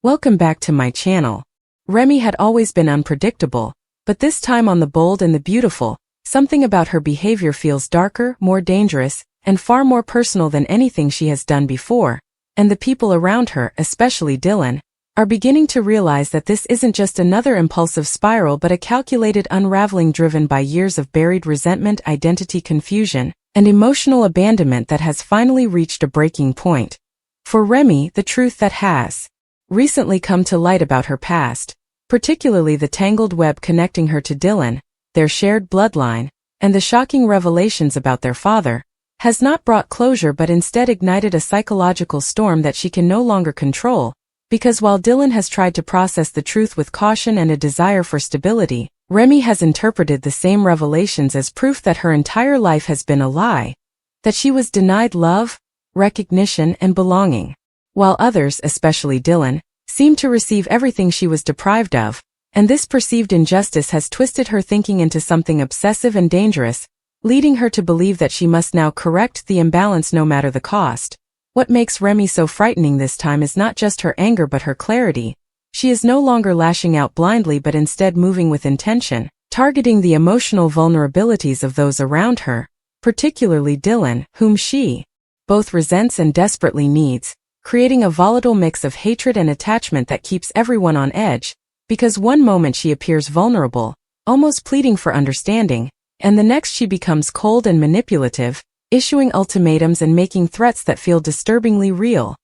Welcome back to my channel. Remy had always been unpredictable, but this time on The Bold and the Beautiful, something about her behavior feels darker, more dangerous, and far more personal than anything she has done before, and the people around her, especially Dylan, are beginning to realize that this isn't just another impulsive spiral but a calculated unraveling driven by years of buried resentment, identity confusion, and emotional abandonment that has finally reached a breaking point. For Remy, the truth that has recently come to light about her past, particularly the tangled web connecting her to Dylan, their shared bloodline, and the shocking revelations about their father, has not brought closure but instead ignited a psychological storm that she can no longer control, because while Dylan has tried to process the truth with caution and a desire for stability, Remy has interpreted the same revelations as proof that her entire life has been a lie, that she was denied love, recognition, and belonging, while others, especially Dylan, seem to receive everything she was deprived of, and this perceived injustice has twisted her thinking into something obsessive and dangerous, leading her to believe that she must now correct the imbalance no matter the cost. What makes Remy so frightening this time is not just her anger but her clarity. She is no longer lashing out blindly but instead moving with intention, targeting the emotional vulnerabilities of those around her, particularly Dylan, whom she both resents and desperately needs, creating a volatile mix of hatred and attachment that keeps everyone on edge, because one moment she appears vulnerable, almost pleading for understanding, and the next she becomes cold and manipulative, issuing ultimatums and making threats that feel disturbingly real.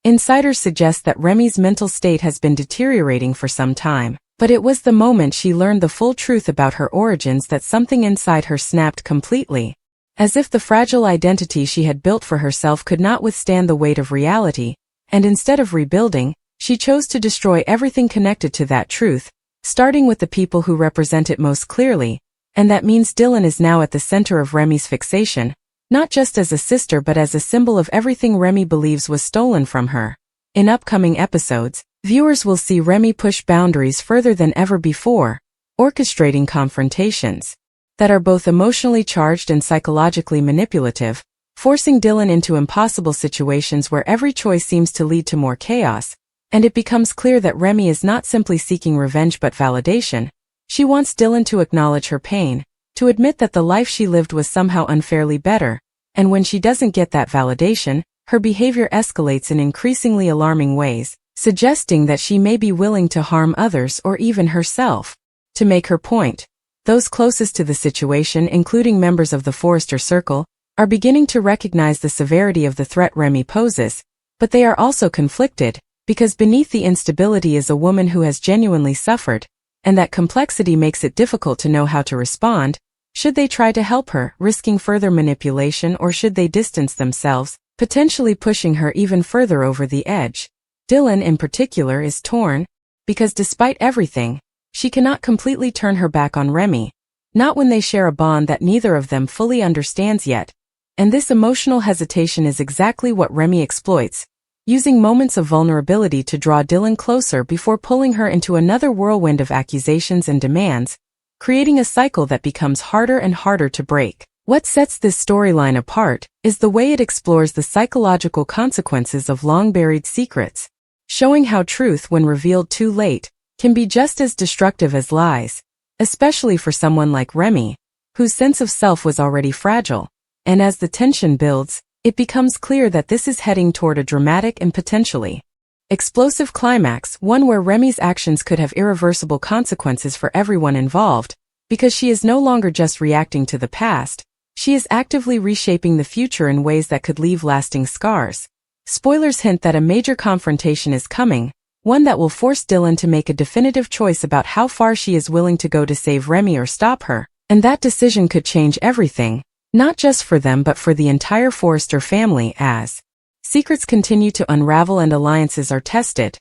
Insiders suggest that Remy's mental state has been deteriorating for some time, but it was the moment she learned the full truth about her origins that something inside her snapped completely. As if the fragile identity she had built for herself could not withstand the weight of reality, and instead of rebuilding, she chose to destroy everything connected to that truth, starting with the people who represent it most clearly, and that means Dylan is now at the center of Remy's fixation, not just as a sister but as a symbol of everything Remy believes was stolen from her. In upcoming episodes, viewers will see Remy push boundaries further than ever before, orchestrating confrontations that are both emotionally charged and psychologically manipulative, forcing Dylan into impossible situations where every choice seems to lead to more chaos, and it becomes clear that Remy is not simply seeking revenge but validation. She wants Dylan to acknowledge her pain, to admit that the life she lived was somehow unfairly better, and when she doesn't get that validation, her behavior escalates in increasingly alarming ways, suggesting that she may be willing to harm others or even herself. To make her point, those closest to the situation, including members of the Forrester Circle, are beginning to recognize the severity of the threat Remy poses, but they are also conflicted, because beneath the instability is a woman who has genuinely suffered, and that complexity makes it difficult to know how to respond. Should they try to help her, risking further manipulation, or should they distance themselves, potentially pushing her even further over the edge? Dylan in particular is torn, because despite everything, she cannot completely turn her back on Remy, not when they share a bond that neither of them fully understands yet. And this emotional hesitation is exactly what Remy exploits, using moments of vulnerability to draw Dylan closer before pulling her into another whirlwind of accusations and demands, creating a cycle that becomes harder and harder to break. What sets this storyline apart is the way it explores the psychological consequences of long-buried secrets, showing how truth, when revealed too late, can be just as destructive as lies, especially for someone like Remy, whose sense of self was already fragile. And as the tension builds, it becomes clear that this is heading toward a dramatic and potentially explosive climax, one where Remy's actions could have irreversible consequences for everyone involved, because she is no longer just reacting to the past, she is actively reshaping the future in ways that could leave lasting scars. Spoilers hint that a major confrontation is coming, one that will force Dylan to make a definitive choice about how far she is willing to go to save Remy or stop her, and that decision could change everything, not just for them but for the entire Forrester family as secrets continue to unravel and alliances are tested.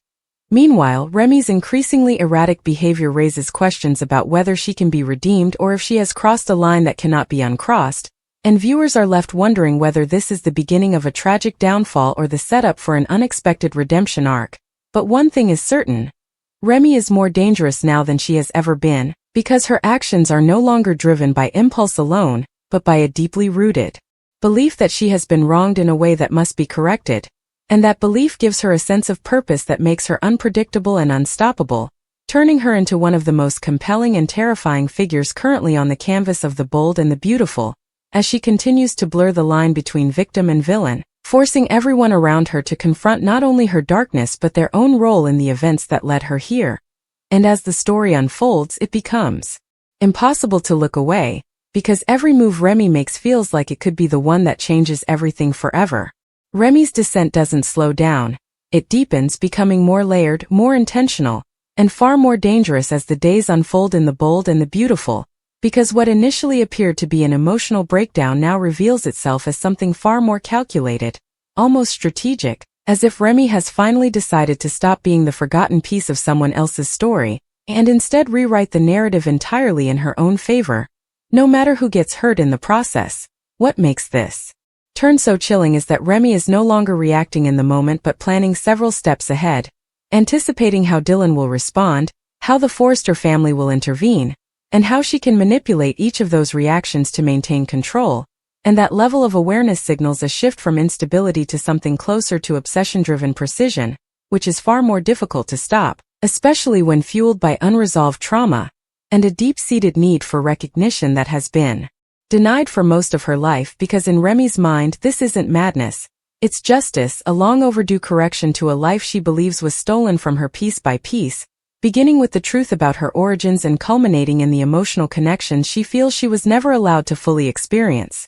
Meanwhile, Remy's increasingly erratic behavior raises questions about whether she can be redeemed or if she has crossed a line that cannot be uncrossed, and viewers are left wondering whether this is the beginning of a tragic downfall or the setup for an unexpected redemption arc. But one thing is certain: Remy is more dangerous now than she has ever been, because her actions are no longer driven by impulse alone, but by a deeply rooted belief that she has been wronged in a way that must be corrected. And that belief gives her a sense of purpose that makes her unpredictable and unstoppable, turning her into one of the most compelling and terrifying figures currently on the canvas of The Bold and the Beautiful, as she continues to blur the line between victim and villain, forcing everyone around her to confront not only her darkness but their own role in the events that led her here. And as the story unfolds, it becomes impossible to look away, because every move Remy makes feels like it could be the one that changes everything forever. Remy's descent doesn't slow down, it deepens, becoming more layered, more intentional, and far more dangerous as the days unfold in The Bold and the Beautiful, because what initially appeared to be an emotional breakdown now reveals itself as something far more calculated, almost strategic, as if Remy has finally decided to stop being the forgotten piece of someone else's story, and instead rewrite the narrative entirely in her own favor, no matter who gets hurt in the process. What makes this turn so chilling is that Remy is no longer reacting in the moment but planning several steps ahead, anticipating how Dylan will respond, how the Forrester family will intervene, and how she can manipulate each of those reactions to maintain control. And that level of awareness signals a shift from instability to something closer to obsession-driven precision, which is far more difficult to stop, especially when fueled by unresolved trauma and a deep-seated need for recognition that has been denied for most of her life, because in Remy's mind this isn't madness, it's justice, a long overdue correction to a life she believes was stolen from her piece by piece, beginning with the truth about her origins and culminating in the emotional connection she feels she was never allowed to fully experience.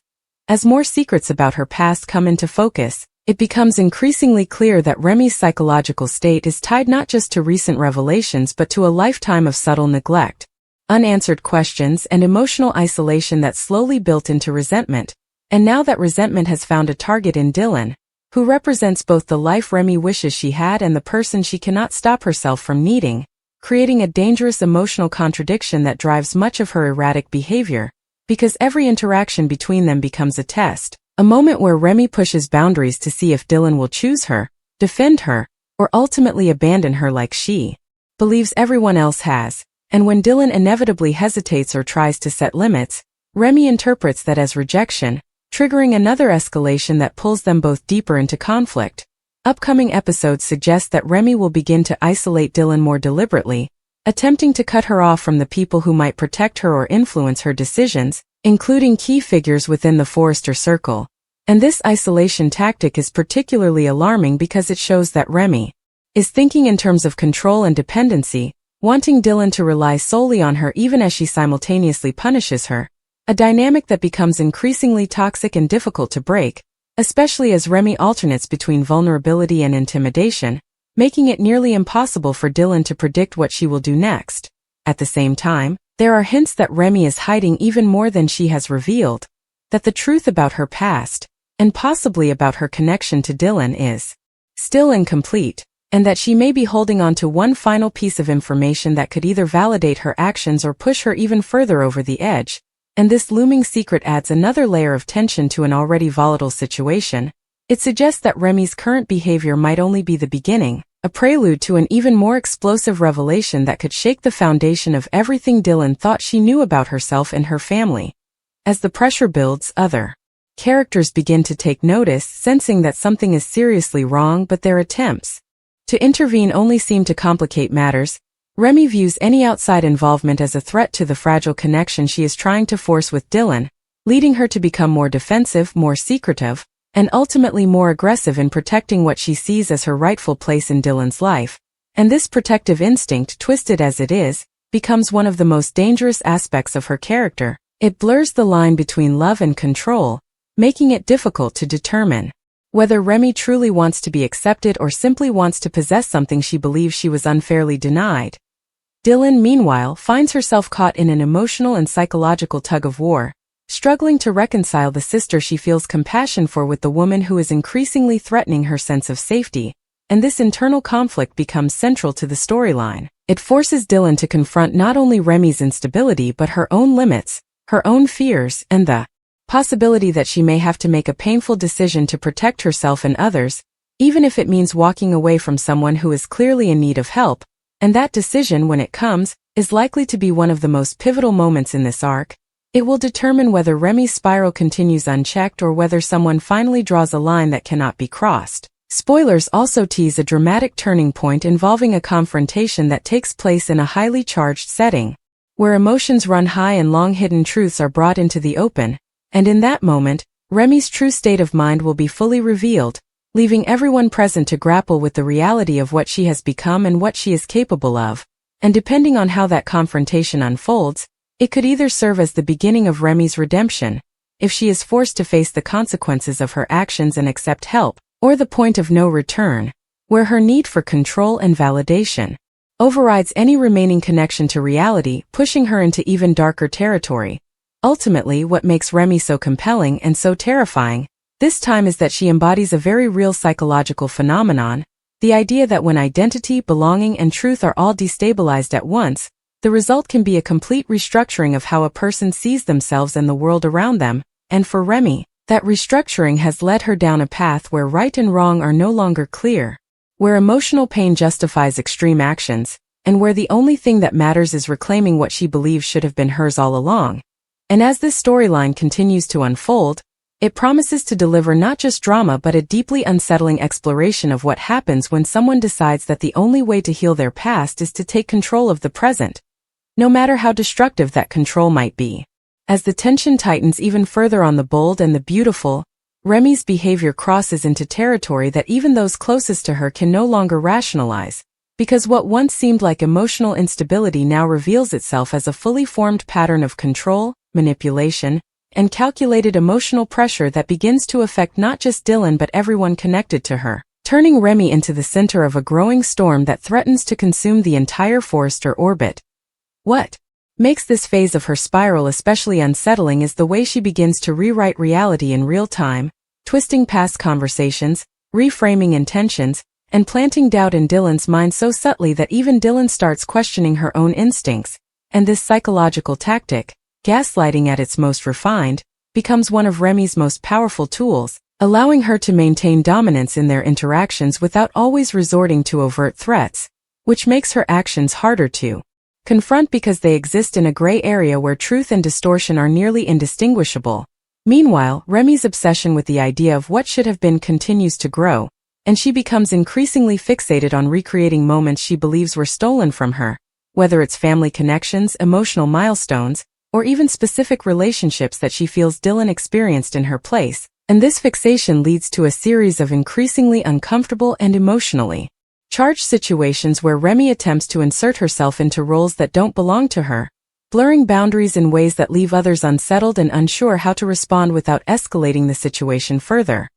As more secrets about her past come into focus, it becomes increasingly clear that Remy's psychological state is tied not just to recent revelations but to a lifetime of subtle neglect, unanswered questions, and emotional isolation that slowly built into resentment. And now that resentment has found a target in Dylan, who represents both the life Remy wishes she had and the person she cannot stop herself from needing, creating a dangerous emotional contradiction that drives much of her erratic behavior, because every interaction between them becomes a test, a moment where Remy pushes boundaries to see if Dylan will choose her, defend her, or ultimately abandon her like she believes everyone else has. And when Dylan inevitably hesitates or tries to set limits, Remy interprets that as rejection, triggering another escalation that pulls them both deeper into conflict. Upcoming episodes suggest that Remy will begin to isolate Dylan more deliberately, attempting to cut her off from the people who might protect her or influence her decisions, including key figures within the Forrester circle. And this isolation tactic is particularly alarming because it shows that Remy is thinking in terms of control and dependency, wanting Dylan to rely solely on her even as she simultaneously punishes her, a dynamic that becomes increasingly toxic and difficult to break, especially as Remy alternates between vulnerability and intimidation, making it nearly impossible for Dylan to predict what she will do next. At the same time, there are hints that Remy is hiding even more than she has revealed, that the truth about her past, and possibly about her connection to Dylan, is still incomplete, and that she may be holding on to one final piece of information that could either validate her actions or push her even further over the edge. And this looming secret adds another layer of tension to an already volatile situation. It suggests that Remy's current behavior might only be the beginning, a prelude to an even more explosive revelation that could shake the foundation of everything Dylan thought she knew about herself and her family. As the pressure builds, other characters begin to take notice, sensing that something is seriously wrong, but their attempts to intervene only seem to complicate matters. Remy views any outside involvement as a threat to the fragile connection she is trying to force with Dylan, leading her to become more defensive, more secretive, and ultimately more aggressive in protecting what she sees as her rightful place in Dylan's life. And this protective instinct, twisted as it is, becomes one of the most dangerous aspects of her character. It blurs the line between love and control, making it difficult to determine whether Remy truly wants to be accepted or simply wants to possess something she believes she was unfairly denied. Dylan, meanwhile, finds herself caught in an emotional and psychological tug-of-war, struggling to reconcile the sister she feels compassion for with the woman who is increasingly threatening her sense of safety, and this internal conflict becomes central to the storyline. It forces Dylan to confront not only Remy's instability but her own limits, her own fears, and the possibility that she may have to make a painful decision to protect herself and others, even if it means walking away from someone who is clearly in need of help. And that decision, when it comes, is likely to be one of the most pivotal moments in this arc. It will determine whether Remy's spiral continues unchecked or whether someone finally draws a line that cannot be crossed. Spoilers also tease a dramatic turning point involving a confrontation that takes place in a highly charged setting, where emotions run high and long-hidden truths are brought into the open, and in that moment, Remy's true state of mind will be fully revealed, leaving everyone present to grapple with the reality of what she has become and what she is capable of. And depending on how that confrontation unfolds, it could either serve as the beginning of Remy's redemption, if she is forced to face the consequences of her actions and accept help, or the point of no return, where her need for control and validation overrides any remaining connection to reality, pushing her into even darker territory. Ultimately, what makes Remy so compelling and so terrifying this time is that she embodies a very real psychological phenomenon, the idea that when identity, belonging, and truth are all destabilized at once, the result can be a complete restructuring of how a person sees themselves and the world around them, and for Remy, that restructuring has led her down a path where right and wrong are no longer clear, where emotional pain justifies extreme actions, and where the only thing that matters is reclaiming what she believes should have been hers all along. And as this storyline continues to unfold, it promises to deliver not just drama but a deeply unsettling exploration of what happens when someone decides that the only way to heal their past is to take control of the present, no matter how destructive that control might be. As the tension tightens even further on the bold and the beautiful, Remy's behavior crosses into territory that even those closest to her can no longer rationalize, because what once seemed like emotional instability now reveals itself as a fully formed pattern of control, manipulation, and calculated emotional pressure that begins to affect not just Dylan but everyone connected to her, turning Remy into the center of a growing storm that threatens to consume the entire Forrester orbit. What makes this phase of her spiral especially unsettling is the way she begins to rewrite reality in real time, twisting past conversations, reframing intentions, and planting doubt in Dylan's mind so subtly that even Dylan starts questioning her own instincts, and this psychological tactic, gaslighting at its most refined, becomes one of Remy's most powerful tools, allowing her to maintain dominance in their interactions without always resorting to overt threats, which makes her actions harder to confront because they exist in a gray area where truth and distortion are nearly indistinguishable. Meanwhile, Remy's obsession with the idea of what should have been continues to grow, and she becomes increasingly fixated on recreating moments she believes were stolen from her, whether it's family connections, emotional milestones, or even specific relationships that she feels Dylan experienced in her place, and this fixation leads to a series of increasingly uncomfortable and emotionally charged situations where Remy attempts to insert herself into roles that don't belong to her, blurring boundaries in ways that leave others unsettled and unsure how to respond without escalating the situation further.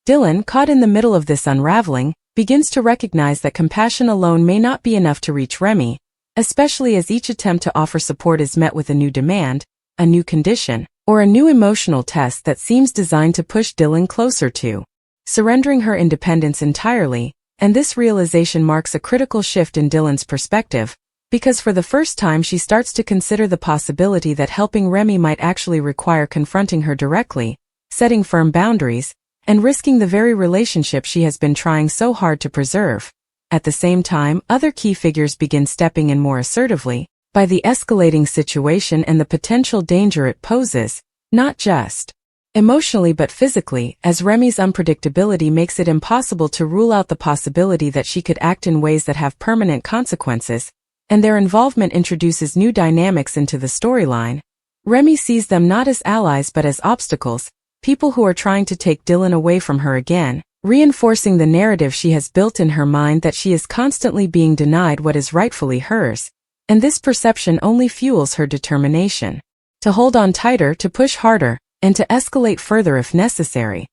Dylan, caught in the middle of this unraveling, begins to recognize that compassion alone may not be enough to reach Remy, especially as each attempt to offer support is met with a new demand, a new condition, or a new emotional test that seems designed to push Dylan closer to surrendering her independence entirely, and this realization marks a critical shift in Dylan's perspective, because for the first time she starts to consider the possibility that helping Remy might actually require confronting her directly, setting firm boundaries, and risking the very relationship she has been trying so hard to preserve. At the same time, other key figures begin stepping in more assertively, by the escalating situation and the potential danger it poses, not just emotionally but physically, as Remy's unpredictability makes it impossible to rule out the possibility that she could act in ways that have permanent consequences, and their involvement introduces new dynamics into the storyline. Remy sees them not as allies but as obstacles, people who are trying to take Dylan away from her again, reinforcing the narrative she has built in her mind that she is constantly being denied what is rightfully hers, and this perception only fuels her determination to hold on tighter, to push harder, and to escalate further if necessary.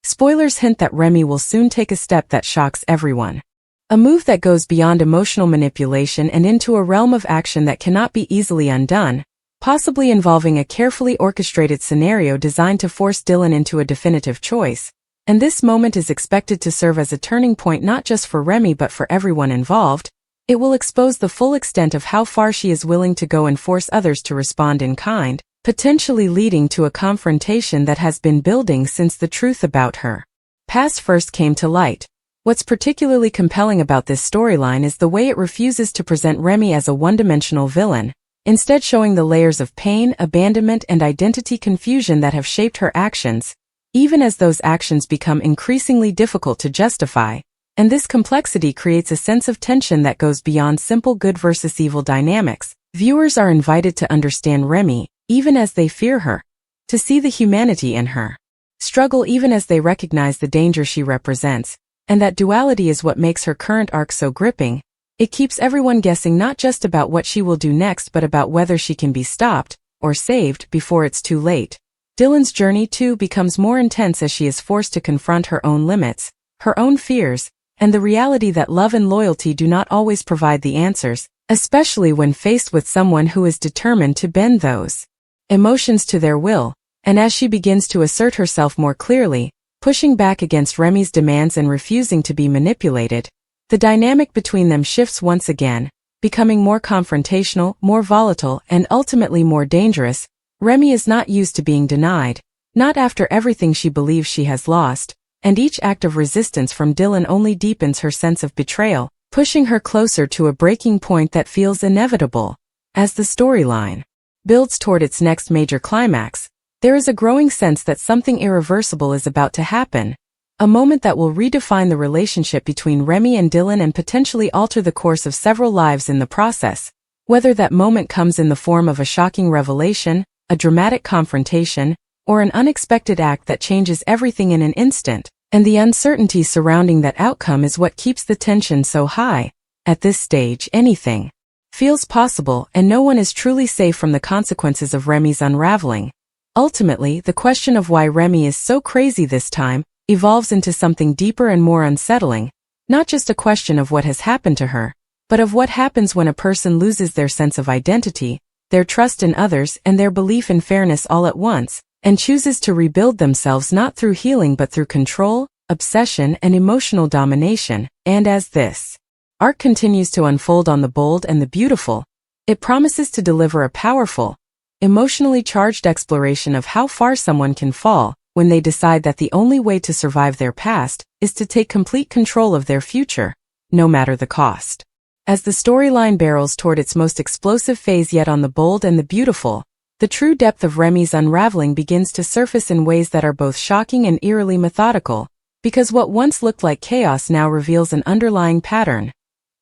Spoilers hint that Remy will soon take a step that shocks everyone. A move that goes beyond emotional manipulation and into a realm of action that cannot be easily undone, possibly involving a carefully orchestrated scenario designed to force Dylan into a definitive choice. And this moment is expected to serve as a turning point not just for Remy but for everyone involved. It will expose the full extent of how far she is willing to go and force others to respond in kind, potentially leading to a confrontation that has been building since the truth about her past first came to light. What's particularly compelling about this storyline is the way it refuses to present Remy as a one-dimensional villain, instead showing the layers of pain, abandonment, and identity confusion that have shaped her actions. even as those actions become increasingly difficult to justify. And this complexity creates a sense of tension that goes beyond simple good versus evil dynamics. Viewers are invited to understand Remy, even as they fear her, to see the humanity in her, struggle even as they recognize the danger she represents, and that duality is what makes her current arc so gripping. It keeps everyone guessing not just about what she will do next but about whether she can be stopped, or saved, before it's too late. Dylan's journey, too, becomes more intense as she is forced to confront her own limits, her own fears, and the reality that love and loyalty do not always provide the answers, especially when faced with someone who is determined to bend those emotions to their will. And as she begins to assert herself more clearly, pushing back against Remy's demands and refusing to be manipulated, the dynamic between them shifts once again, becoming more confrontational, more volatile, and ultimately more dangerous. Remy is not used to being denied, not after everything she believes she has lost, and each act of resistance from Dylan only deepens her sense of betrayal, pushing her closer to a breaking point that feels inevitable. As the storyline builds toward its next major climax, there is a growing sense that something irreversible is about to happen, a moment that will redefine the relationship between Remy and Dylan and potentially alter the course of several lives in the process. Whether that moment comes in the form of a shocking revelation, a dramatic confrontation, or an unexpected act that changes everything in an instant, and the uncertainty surrounding that outcome is what keeps the tension so high. At this stage, anything feels possible, and no one is truly safe from the consequences of Remy's unraveling. Ultimately, the question of why Remy is so crazy this time evolves into something deeper and more unsettling, not just a question of what has happened to her, but of what happens when a person loses their sense of identity, their trust in others, and their belief in fairness all at once, and chooses to rebuild themselves not through healing but through control, obsession, and emotional domination. And as this arc continues to unfold on The Bold and the Beautiful, it promises to deliver a powerful, emotionally charged exploration of how far someone can fall when they decide that the only way to survive their past is to take complete control of their future, no matter the cost. As the storyline barrels toward its most explosive phase yet on The Bold and the Beautiful, the true depth of Remy's unraveling begins to surface in ways that are both shocking and eerily methodical, because what once looked like chaos now reveals an underlying pattern.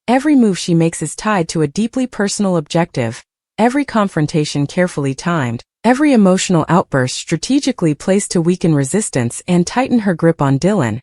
Every move she makes is tied to a deeply personal objective, every confrontation carefully timed, every emotional outburst strategically placed to weaken resistance and tighten her grip on Dylan.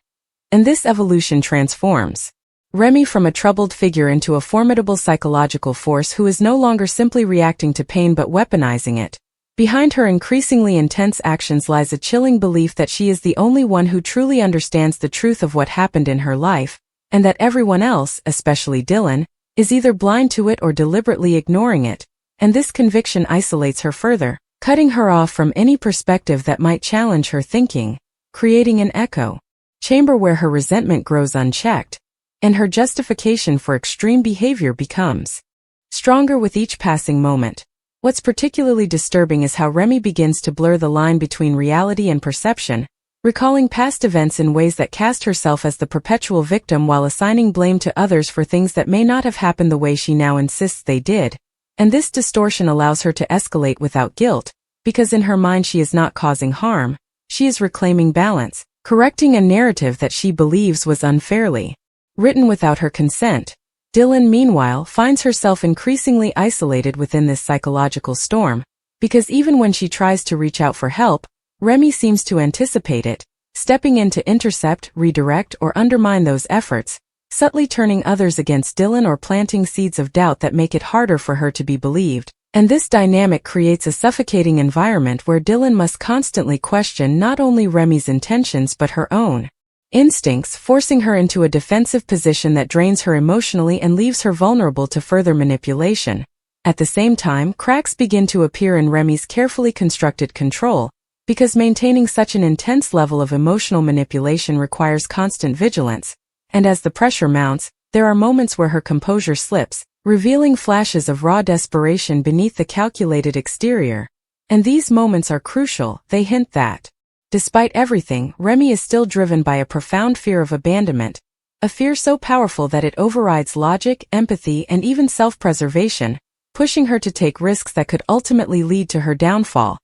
And this evolution transforms Remy from a troubled figure into a formidable psychological force who is no longer simply reacting to pain but weaponizing it. Behind her increasingly intense actions lies a chilling belief that she is the only one who truly understands the truth of what happened in her life, and that everyone else, especially Dylan, is either blind to it or deliberately ignoring it, and this conviction isolates her further, cutting her off from any perspective that might challenge her thinking, creating an echo chamber where her resentment grows unchecked, and her justification for extreme behavior becomes stronger with each passing moment. What's particularly disturbing is how Remy begins to blur the line between reality and perception, recalling past events in ways that cast herself as the perpetual victim while assigning blame to others for things that may not have happened the way she now insists they did. And this distortion allows her to escalate without guilt, because in her mind she is not causing harm, she is reclaiming balance, correcting a narrative that she believes was unfairly written without her consent. Dylan, meanwhile, finds herself increasingly isolated within this psychological storm, because even when she tries to reach out for help, Remy seems to anticipate it, stepping in to intercept, redirect, or undermine those efforts, subtly turning others against Dylan or planting seeds of doubt that make it harder for her to be believed. And this dynamic creates a suffocating environment where Dylan must constantly question not only Remy's intentions but her own instincts, forcing her into a defensive position that drains her emotionally and leaves her vulnerable to further manipulation. At the same time, cracks begin to appear in Remy's carefully constructed control, because maintaining such an intense level of emotional manipulation requires constant vigilance, and as the pressure mounts, there are moments where her composure slips, revealing flashes of raw desperation beneath the calculated exterior. And these moments are crucial. They hint that, despite everything, Remy is still driven by a profound fear of abandonment, a fear so powerful that it overrides logic, empathy, and even self-preservation, pushing her to take risks that could ultimately lead to her downfall.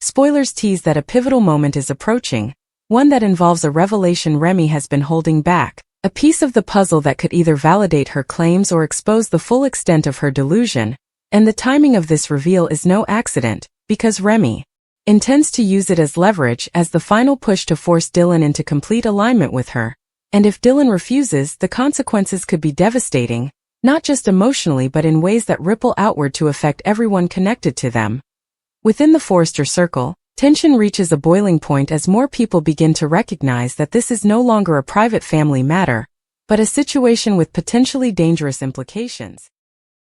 Spoilers tease that a pivotal moment is approaching, one that involves a revelation Remy has been holding back, a piece of the puzzle that could either validate her claims or expose the full extent of her delusion. And the timing of this reveal is no accident, because Remy intends to use it as leverage as the final push to force Dylan into complete alignment with her. And if Dylan refuses, the consequences could be devastating, not just emotionally but in ways that ripple outward to affect everyone connected to them. Within the Forrester circle, tension reaches a boiling point as more people begin to recognize that this is no longer a private family matter, but a situation with potentially dangerous implications.